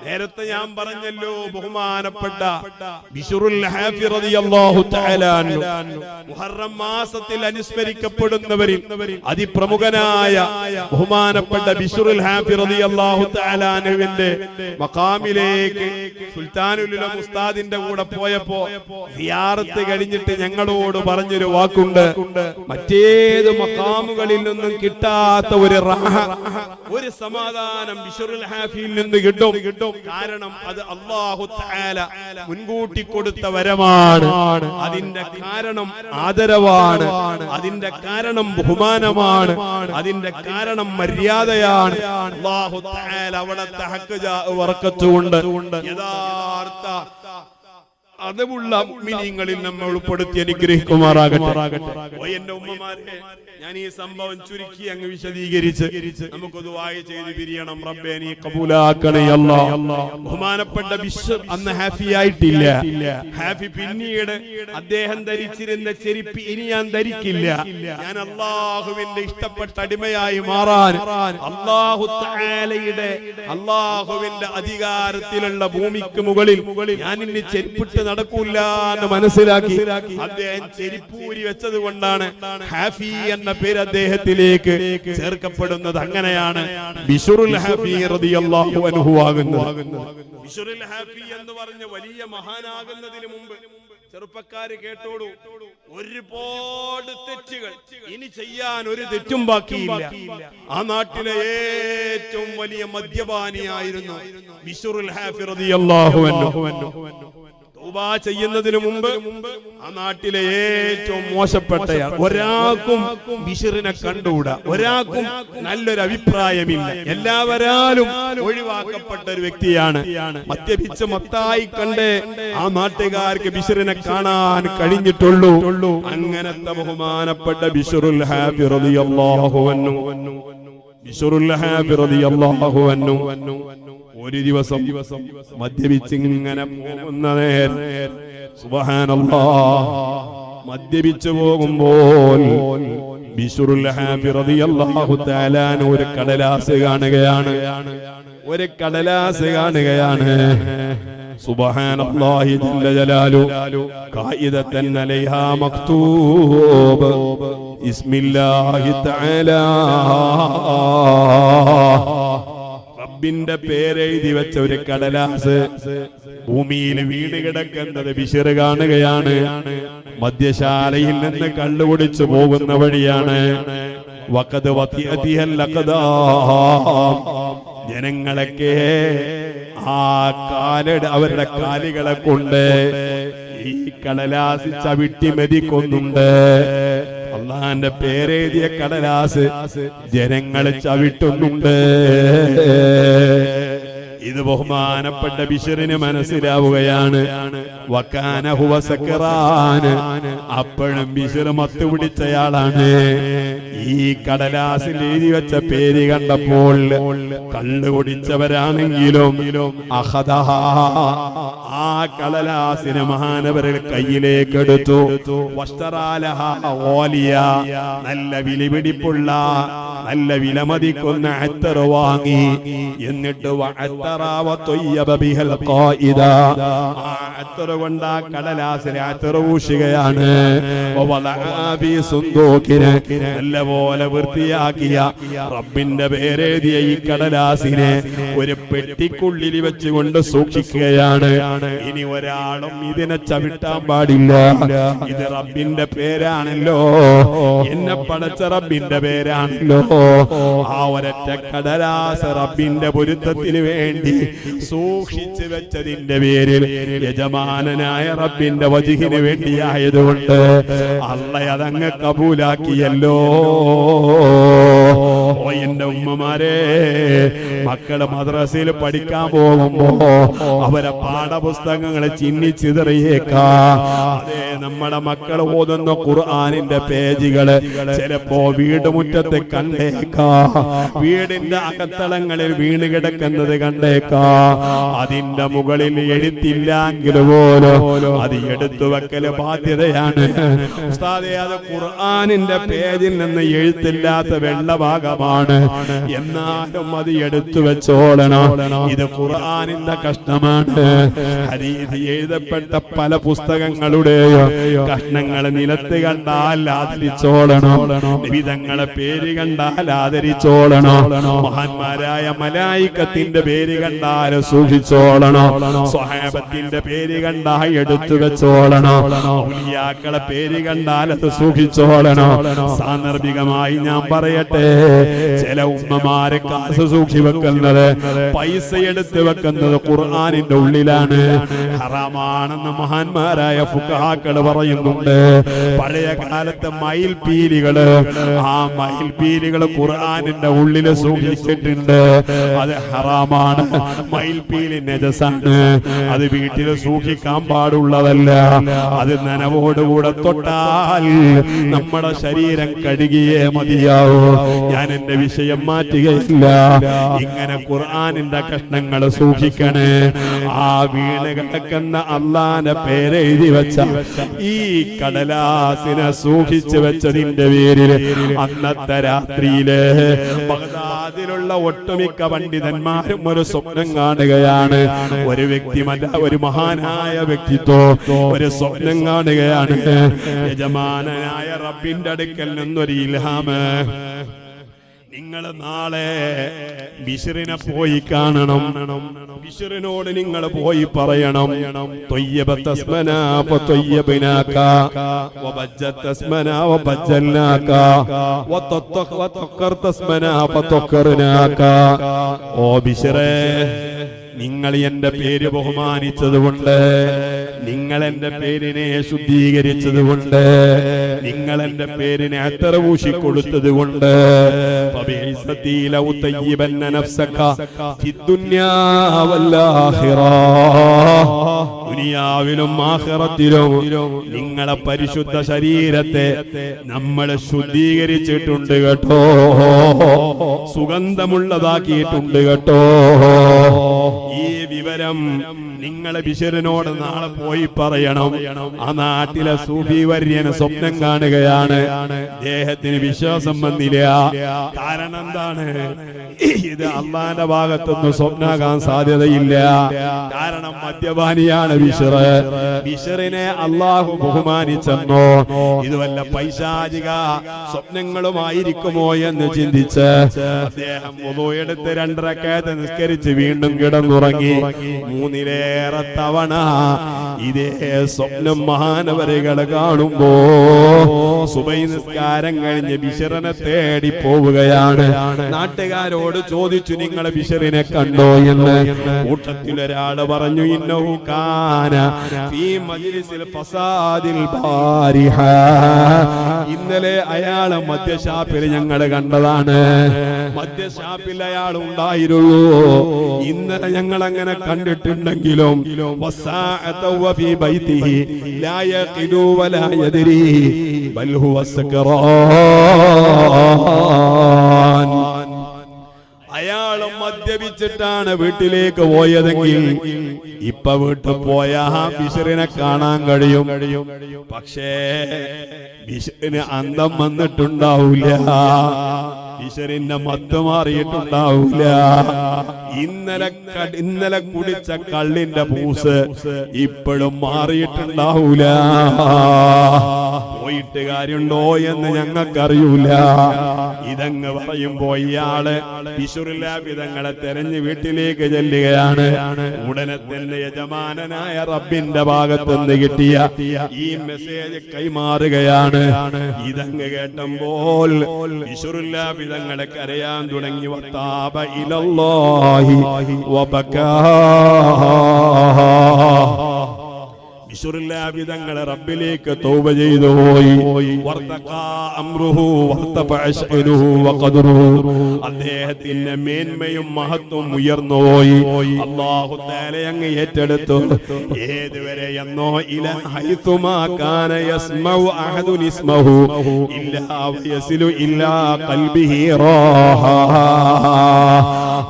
നേരത്തെ ഞാൻ പറഞ്ഞല്ലോ ബഹുമാനപ്പെട്ട ബിശ്റുൽ ഹാഫി റളിയല്ലാഹു തആല മുഹറം മാസത്തിൽ അനുസ്മരിക്കപ്പെടുന്നവരിൽ അതിപ്രമുഖനായ ബഹുമാനപ്പെട്ട ബിശ്റുൽ ഹാഫി റളിയല്ലാഹു തആല അൻഹുവിന്റെ മഖാമിലേക്ക് സുൽത്താനുൽ ഉലമ ഉസ്താദിന്റെ കൂടെ പോയപ്പോ സിയാറത്ത് കഴിഞ്ഞിട്ട് ഞങ്ങളോട് പറഞ്ഞൊരു വാക്കുണ്ട്, മറ്റേത് മഖാമുകളിൽ നിന്നും കിട്ടാത്ത ഒരു റാഹ, ഒരു സമാധാനം ബിശ്റുൽ ഹാഫിയിൽ നിന്ന് കിട്ടും. കാരണം അത് അല്ലാഹു തആല മുൻകൂട്ടി കൊടുത്ത വരമാണ്. അതിന്റെ കാരണം ആദരവാണ്, അതിന്റെ കാരണം ബഹുമാനമാണ്, അതിന്റെ കാരണം മര്യാദയാണ്. അല്ലാഹു തആല അവിടുത്തെ ഹഖ് വറക്കത്തുകൊണ്ട് യഥാർത്ഥ അതുമുള്ള മുഅ്മിനീങ്ങളിൽ നമ്മെ ഉൾപ്പെടുത്തി അനുഗ്രഹിക്കുമാറാകട്ടെ. എന്റെ ഉമ്മമാരെ, ഞാൻ ഈ സംഭവം ചുരുക്കി അങ്ങ് വിശദീകരിച്ച് നമുക്ക് ദുആ ചെയ്ത് പിരിയണം. റബ്ബേ നീ കബൂലാക്കണേ അല്ലാഹ്. ബഹുമാനപ്പെട്ട ബിശ്ർ അന്ന് ഹാഫി ആയിട്ടില്ല. ഹാഫി പിന്നീട് അദ്ദേഹം ധരിച്ചിരുന്ന ചെരുപ്പ് ഇനി ഞാൻ ധരിക്കില്ല, ഞാൻ അല്ലാഹുവിന്റെ ഇഷ്ടപ്പെട്ട അടിമയായി മാറാൻ അല്ലാഹു തആലയുടെ അല്ലാഹുവിന്റെ അധികാരത്തിലുള്ള ഭൂമിക്ക് മുകളിൽ ഞാൻ ഇനി ചെരുപ്പിട്ട് നടക്കൂല എന്ന് മനസ്സിലാക്കി അദ്ദേഹം ചെരിപ്പൂരി വെച്ചത് കൊണ്ടാണ് ഹാഫി എന്ന പേര് അദ്ദേഹത്തിലേക്ക് ചേർക്കപ്പെടുന്നത്. അങ്ങനെയാണ് ബിശ്റുൽ ഹാഫി റളിയല്ലാഹു അൻഹു ആകുന്നത്. ബിശ്റുൽ ഹാഫി എന്ന് പറഞ്ഞ വലിയ മഹാനാകുന്നതിന് മുമ്പ് ചെറുപ്പക്കാര് കേട്ടോളൂ, ഒരുപാട് തെറ്റുകൾ, ഇനി ചെയ്യാൻ ഒരു തെറ്റും ബാക്കിയില്ല. ആ നാട്ടിലെ ഏറ്റവും വലിയ മദ്യപാനിയായിരുന്നു ബിശ്റുൽ ഹാഫി റളിയല്ലാഹു അൻഹു. തൗബ ചെയ്യുന്നതിന് മുമ്പ് ആ നാട്ടിലെ ഏറ്റവും മോശപ്പെട്ടയാൾ, ഒരാൾക്കും ബിശ്റിനെ കണ്ടുകൂടാ, ഒരാൾക്കും നല്ലൊരു അഭിപ്രായമില്ല, എല്ലാവരാലും ഒഴിവാക്കപ്പെട്ട ഒരു വ്യക്തിയാണ്. മദ്യപിച്ച് മത്തായി കണ്ട് ആ നാട്ടുകാർക്ക് ബിശ്റിനെ കാണാൻ കഴിഞ്ഞിട്ടുള്ളൂ. അങ്ങനത്തെ ബഹുമാനപ്പെട്ട ബിശ്റുൽ ഹാഫി റളിയല്ലാഹു അൻഹു, ബിശ്റുൽ ഹാഫി റളിയല്ലാഹു അൻഹു ഒരു ദിവസം മദ്യപിച്ചിങ്ങനെ പോകുന്ന നേരം സുബ്ഹാനല്ലാഹ്, മദ്യപിച്ചു പോകുമ്പോൾ ബിശ്റുൽ ഹാഫി റളിയല്ലാഹു തആല ഒരു കടലാസ് കാണുകയാണ്, ഒരു കടലാസ് കാണുകയാണ്. സുബ്ഹാനല്ലാഹി ജല്ല ജലാലു ഖായിദത്തൻ അലൈഹാ മക്തൂബ് ഇസ്മില്ലാഹി തആല, റബ്ബിന്റെ പേരെഴുതി വെച്ച ഒരു കടലാസ് ഭൂമിയിൽ വീണ് കിടക്കുന്നത് ബിശ്ർ കാണുകയാണ്. മദ്യശാലയിൽ നിന്ന് കള്ളുകുടിച്ചു പോകുന്ന വഴിയാണ്. വഖദ് വതിഅതിഹൽ അഖദാം, ജനങ്ങളൊക്കെ ആ അവരുടെ കാലുകളെ കൊണ്ട് ഈ കടലാസ് ചവിട്ടി മെതിക്കൊന്നുണ്ട്. അള്ളാന്റെ പേരെഴുതിയ കടലാസ് ജനങ്ങൾ ചവിട്ടുന്നുണ്ട്. ഇത് ബഹുമാനപ്പെട്ട ബിശ്റിന് മനസ്സിലാവുകയാണ്. വകാന ഹുവ സക്റാൻ, അപ്പോഴും ബിശ്ർ മത്ത് പിടിച്ചയാളാണ്. ഈ കടലാസിൽ എഴുതി വെച്ച പേര് കണ്ടപ്പോൾ കള്ളു കുടിച്ചവരാണെങ്കിലും അഖദഹ, ആ കടലാസിനെ മഹാനവരുടെ കയ്യിലേക്ക് എടുത്തു. വസ്തറാലഹ ഓലിയ, നല്ല വിലപിടിപ്പുള്ള നല്ല വിലമതിക്കുന്ന അത്തർ വാങ്ങി. എന്നിട്ട് കൊണ്ട് ആ കടലാസിനെ അത്തർ ഊശുകയാണ്. നല്ലപോലെ വൃത്തിയാക്കിയ റബ്ബിന്റെ പേരെഴുതിയ ഈ കടലാസിനെ ഒരു പെട്ടിക്കുള്ളിൽ വെച്ചുകൊണ്ട് സൂക്ഷിക്കുകയാണ്. ഇനി ഒരാളും ഇതിനെ ചവിട്ടാൻ പാടില്ല. ഇത് റബ്ബിന്റെ പേരാണല്ലോ, എന്നെ പടച്ച റബ്ബിന്റെ പേരാണല്ലോ. ആ ഒരൊറ്റ കടലാസ് റബ്ബിന്റെ പൊരുത്തത്തിന് വേണ്ടി സൂക്ഷിച്ചു വെച്ചതിന്റെ പേരിൽ യജമാനനായ റബ്ബിന്റെ വജ്ഹിന് വേണ്ടിയായതുകൊണ്ട് അല്ലാഹ് അതങ്ങ് കബൂലാക്കിയല്ലോ. ഓ എന്റെ ഉമ്മമാരെ, മക്കള് മദ്രസയിൽ പഠിക്കാൻ പോകുമ്പോ അവരെ പാഠപുസ്തകങ്ങളെ ചിന്നിച്ചിതറിയേക്കാം. അതെ, നമ്മുടെ മക്കൾ ഓതുന്ന ഖുർആനിന്റെ പേജുകള് ചിലപ്പോ വീടുമുറ്റത്ത് കണ്ടേക്കാം, വീടിന്റെ അകത്തളങ്ങളിൽ വീണ് കിടക്കുന്നത് കണ്ടേക്കാം. അതിന്റെ മുകളിൽ എഴുത്തില്ലെങ്കിൽ പോലും അത് എടുത്തു വെക്കല് ബാധ്യതയാണ്. ഉസ്താദേ, അത് ഖുർആനിന്റെ പേജിൽ നിന്ന് എഴുത്തില്ലാത്ത വെള്ള ഭാഗമാണ്, എന്നാലും അത് എടുത്തു എടുത്തു വെച്ചോളണം. ഇത് ഖുർആനിന്റെ കഷ്ണമാണ്. ഹദീസ് എഴുതപ്പെട്ട പല പുസ്തകങ്ങളുടെയോ കഷ്ണങ്ങൾ നിലത്ത് കണ്ടാൽ ആദരിച്ചോളണം. വിധങ്ങളെ പേര് കണ്ടാൽ ആദരിച്ചോളണം. മഹാന്മാരായ മലായികത്തിന്റെ പേര് കണ്ടാൽ സൂക്ഷിച്ചോളണം. സ്വഹാബത്തിന്റെ പേര് കണ്ടാൽ എടുത്തു വെച്ചോളണം. ഔലിയാക്കളെ പേര് കണ്ടാൽ അത് സൂക്ഷിച്ചോളണം. സാന്ദർഭികമായി ഞാൻ പറയട്ടെ, ചില ഉമ്മമാരെ കാശ് സൂക്ഷി വെക്കുന്നത്, പൈസ എടുത്ത് വെക്കുന്നത് ഖുർആനിന്റെ ഉള്ളിലാണ്. ഹറാമാണെന്ന് മഹാന്മാരായ ഫുഖഹാക്കൾ പറയുന്നുണ്ട്. പഴയ കാലത്തെ മയിൽപീലികള്, ആ മയിൽപീലികള് ഖുർആനിന്റെ ഉള്ളിൽ സൂക്ഷിച്ചിട്ടുണ്ട്. അത് ഹറാമാണ്. മയിൽപീലി നജസാണ്. അത് വീട്ടിൽ സൂക്ഷിക്കാൻ പാടുള്ളതല്ല. അത് നനവോടുകൂടെ തൊട്ടാൽ നമ്മുടെ ശരീരം കഴുകിയേ മതിയാവൂ. ഞാൻ എന്റെ വിഷയം മാറ്റുകയില്ല. ഇങ്ങനെ ഖുർആനിന്റെ കഷ്ണങ്ങൾ സൂക്ഷിക്കണേ. ആ വീണ് കിടക്കുന്ന അള്ളാന്റെ പേര് എഴുതി വെച്ച ഈ കടലാസിനെ സൂക്ഷിച്ചു വെച്ചതിന്റെ പേരിൽ അന്നത്തെ രാത്രിയില് ബഗ്ദാദിലുള്ള ഒട്ടുമിക്ക പണ്ഡിതന്മാരും ഒരു സ്വപ്നം കാണുകയാണ്. ഒരു വ്യക്തിമല്ല, ഒരു മഹാനായ വ്യക്തിത്വം ഒരു സ്വപ്നം കാണുകയാണ്. യജമാനായ റബ്ബിന്റെ അടുക്കൽ നിന്നൊരു ഇൽഹാമ്, നിങ്ങൾ നാളെ ബിശ്റിനെ പോയി കാണണം. ബിശ്റിനോട് നിങ്ങൾ പോയി പറയണം, ത്വയ്യബതസ്മനാ വത്വയ്യബ്നാക വബജ്ജതസ്മനാ വബജ്ജൽനാക വതഖർതസ്മനാ വതഖർനാക. ഓ ബിശ്റേ, നിങ്ങൾ എന്റെ പേര് ബഹുമാനിച്ചതുകൊണ്ട്, നിങ്ങൾ എന്റെ പേരിനെ ശുദ്ധീകരിച്ചതുകൊണ്ട്, നിങ്ങൾ എന്റെ പേരിനെ അത്തറവൂശി കൊടുത്തതുകൊണ്ട്, ദുനിയാവിലും ആഖിറത്തിലും നിങ്ങളെ പരിശുദ്ധ ശരീരത്തെ നമ്മൾ ശുദ്ധീകരിച്ചിട്ടുണ്ട് കേട്ടോ, സുഗന്ധമുള്ളതാക്കിയിട്ടുണ്ട് കേട്ടോ. ഈ വിവരം നിങ്ങളെ ബിശ്റിനോട് നാളെ പോയി പറയണം. ആ നാട്ടിലെ സൂഫി വര്യന് സ്വപ്നം കാണുകയാണ്. അദ്ദേഹത്തിന് വിശ്വാസം വന്നില്ല. കാരണം എന്താണ്? ഇത് അള്ളാന്റെ ഭാഗത്തൊന്നും സ്വപ്നാകാൻ സാധ്യതയില്ല. കാരണം മദ്യപാനിയാണ് ബിശ്ർ. ബിശ്റിനെ അള്ളാഹു ബഹുമാനിച്ചെന്നോ ഇത് വല്ല പൈശാചിക സ്വപ്നങ്ങളുമായിരിക്കുമോ എന്ന് ചിന്തിച്ച് അദ്ദേഹം വുളൂ എടുത്ത് 2 റക്അത്ത് നിസ്കരിച്ച് വീണ്ടും കിടന്നുറങ്ങി. 3 തവണ ഇതേ സ്വപ്നം മഹാനവരുകളെ കാണുമ്പോ സുബൈ നിസ്കാരം കഴിഞ്ഞ് ബിശ്റിനെ തേടി പോവുകയാണ്. നാട്ടുകാരോട് ചോദിച്ചു, നിങ്ങൾ ബിശ്റിനെ കണ്ടോ എന്ന്. കൂട്ടത്തിലൊരാള് പറഞ്ഞു, ഇന്നഹു കാന ഫീ മജ്ലിസിൽ ഫസാദിൽ ബാരിഹ, ഇന്നലെ അയാളെ മദ്യശാപ്പിൽ ഞങ്ങൾ കണ്ടതാണ്. മദ്യശാപ്പിൽ അയാൾ ഉണ്ടായിരുന്നു. ഇന്നലെ ഞങ്ങൾ അങ്ങനെ കണ്ടിട്ടുണ്ടെങ്കിലും വഫീ ബൈതിഹി ലാ യഖിദു വലാ യദ്രി ബൽ ഹുവ സക്റാൻ. അയാൾ മദ്യപിച്ചിട്ടാണ് വീട്ടിലേക്ക് പോയതെങ്കിൽ ഇപ്പൊ വീട്ടിൽ പോയാ ബിശ്റിനെ കാണാൻ കഴിയും. പക്ഷേ ബിശ്റിന് അന്തം വന്നിട്ടുണ്ടാവില്ല, ബിശ്റിന്റെ മത്ത് മാറിയിട്ടുണ്ടാവില്ല. ഇന്നലെ കുടിച്ച കള്ളിന്റെ പൂസ് ഇപ്പോഴും മാറിയിട്ടുണ്ടാവൂല. പോയിട്ട് കാര്യമുണ്ടോ എന്ന് ഞങ്ങൾക്കറിയൂല. ഇതങ്ങ് പറയുമ്പോ ഇയാള് ബിശ്റുല്ലാവിധങ്ങളെ തെരഞ്ഞ് വീട്ടിലേക്ക് ചെല്ലുകയാണ്. ഉടനെ തന്നെ യജമാനനായ റബ്ബിന്റെ ഭാഗത്തുനിന്ന് കിട്ടിയ ഈ മെസ്സേജ് കൈമാറുകയാണ്. ഇതങ്ങ് കേട്ടപ്പോൾ ബിശ്റുല്ലാവിധങ്ങളെ കരയാൻ തുടങ്ങി. വതാബ ഇലല്ലാഹി വബകാ. ബിശ്റുല്ലാവിധങ്ങളെ റബ്ബിലേക്ക് തൗബ ചെയ്തു പോയി. അദ്ദേഹത്തിന്റെ മേന്മയും മഹത്വം ഉയർന്നുപോയി. അല്ലാഹു തആല അങ്ങ് ഏറ്റെടുത്തു. ഏതുവരെ എന്നോ ഇലാ ഹൈതുമാ കാന യസ്മഉ അഹദുൻ ഇസ്മഹു ഇല്ലാ യസിലു ഇല്ലാ ഖൽബിഹി റാഹ.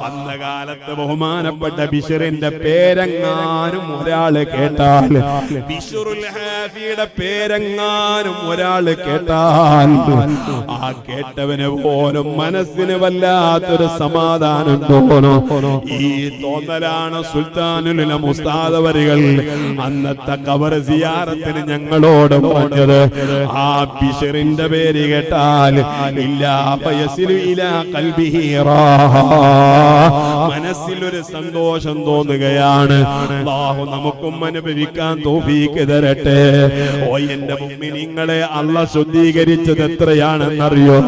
അന്ന കാലത്ത് ബഹുമാനപ്പെട്ട ബിശ്റിന്റെ പേരെങ്ങാനും ഒരാള് കേട്ടാൽ, ബിശ്റുൽ ഹാഫിയുടെ പേരെങ്ങാനും ഒരാള് കേട്ടാൽ, ആ കേട്ടവന് പോലും മനസ്സിന് വല്ലാത്തൊരു സമാധാനം തോന്നും. ഈ തോന്നലാണ് സുൽത്താനുൽ ഉലമ ഉസ്താദ് അവറുകൾ അന്നത്തെ ഖബർ സിയാറത്തിന് ഞങ്ങളോട് പറഞ്ഞത്. ആ ബിശ്റിന്റെ പേര് കേട്ടാൽ ഇല്ലാ ഫയസിലു ഇലാ ഖൽബിഹി റാഹ, മനസ്സിലൊരു സന്തോഷം തോന്നുകയാണ്. അല്ലാഹു നമുക്കും അനുഭവിക്കാൻ തൗഫീഖ് തരട്ടെ. ഓ എന്റെ മുഅ്മിനീങ്ങളെ, അല്ലാഹ് ശുദ്ധീകരിച്ചത് എത്രയാണെന്നറിയോ?